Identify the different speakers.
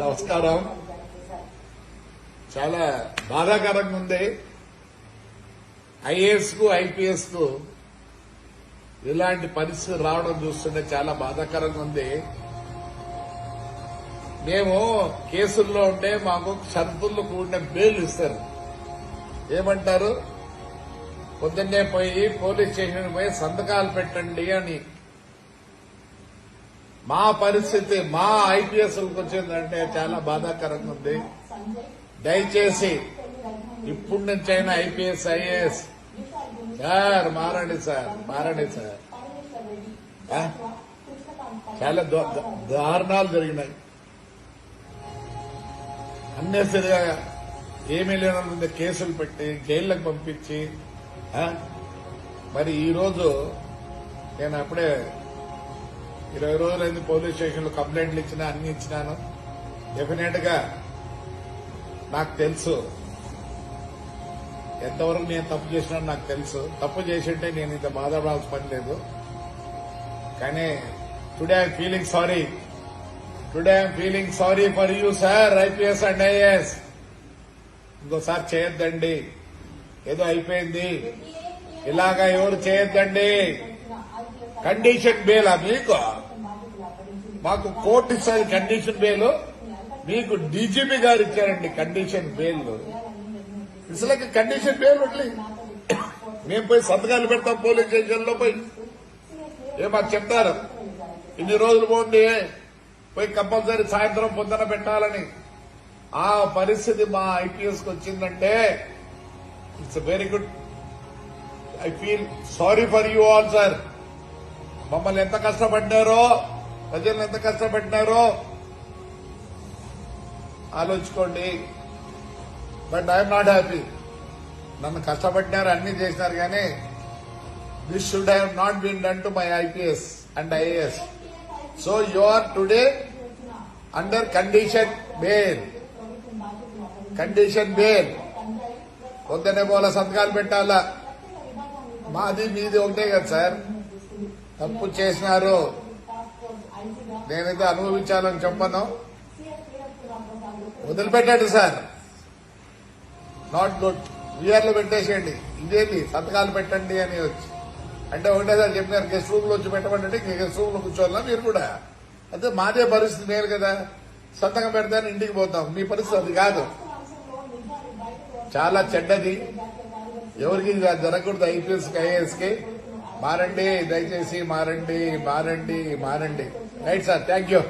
Speaker 1: నమస్కారం. చాలా బాధాకరంగా ఉంది. ఐఏఎస్ కు ఐపీఎస్ కు ఇలాంటి పరిస్థితి రావడం చూస్తుంటే చాలా బాధాకరంగా ఉంది. మేము కేసుల్లో ఉంటే మాకు షరతుల్లో కూడిన బెయిల్ ఇస్తారు. ఏమంటారు? పొద్దున్నే పోయి పోలీస్ స్టేషన్ పోయి సంతకాలు పెట్టండి అని. మా పరిస్థితి మా ఐపీఎస్లకు వచ్చిందంటే చాలా బాధాకరంగా ఉంది. దయచేసి ఇప్పటి నుంచైనా ఐపీఎస్ ఐఏఎస్ సార్ మారండి సార్, మారండి సార్. చాలా దారుణాలు జరిగినాయి. అన్నెసరిగా ఏమీ లేని కేసులు పెట్టి జైళ్లకు పంపించి మరి ఈరోజు నేను అప్పుడే 20 రోజులైంది పోలీస్ స్టేషన్లో కంప్లైంట్లు ఇచ్చినా అన్ని ఇచ్చినాను. డెఫినెట్ గా నాకు తెలుసు ఎంతవరకు నేను తప్పు చేసినా నాకు తెలుసు. తప్పు చేసింటే నేను ఇంత బాధపడాల్సిన పని లేదు. కానీ today I'm feeling sorry. Today I'm feeling sorry for you sir, IPS and IAS. ఇంకోసారి చేయొద్దండి. ఏదో అయిపోయింది, ఇలాగా ఎవరు చేయొద్దండి. కండిషన్ బెయిలా మీకు? మాకు కోర్టు ఇస్తుంది కండిషన్ బెయిల్, మీకు డీజీపీ గారు ఇచ్చారండి కండిషన్ బెయిల్. ఇసలకి కండిషన్ బెయిల్ వడ్లీ మేము పోయి సంతకాలు పెడతాం పోలీస్ స్టేషన్లో పోయి. మాకు చెప్తారు ఇన్ని రోజులు పోండి, పోయి కంపల్సరీ సాయంత్రం పొద్దున పెట్టాలని. ఆ పరిస్థితి మా ఐపీఎస్ కి వచ్చిందంటే it's very good. I feel sorry for you all sir. మమ్మల్ని ఎంత కష్టపడ్డారో, ప్రజలను ఎంత కష్టపెట్టినారో ఆలోచించుకోండి. But I'm not happy. నన్ను కష్టపడినారు, అన్ని చేసినారు, కానీ this should have not been done to my IPS and IAS. So you are today under condition bail. Condition bail. పొద్దునే పోల సంతకాలు పెట్టాలా. మాది మీది ఒకటే కదా సార్. తప్పు చేసినారు, నేనైతే అనుభవించాలని చెప్పను. వదిలిపెట్టాడు సార్, నాట్ గుడ్. వీఆర్లో పెట్టేసేయండి. ఇదేంటి సంతకాలు పెట్టండి అని వచ్చి అంటే ఒకటేసారి చెప్పినారు గెస్ట్ రూమ్ లో వచ్చి పెట్టమంటే గెస్ట్ రూమ్ లో కూర్చోవాలా మీరు కూడా? అదే మాదే పరిస్థితి మేలు కదా. సంతకం పెడతాను ఇంటికి పోతాం. మీ పరిస్థితి అది కాదు. చాలా చెడ్డది. ఎవరికి జరగకూడదు. ఐపీఎస్ కి ఐఏఎస్ కి మారండి, దయచేసి మారండి, మారండి, మారండి. Right sir, thank you.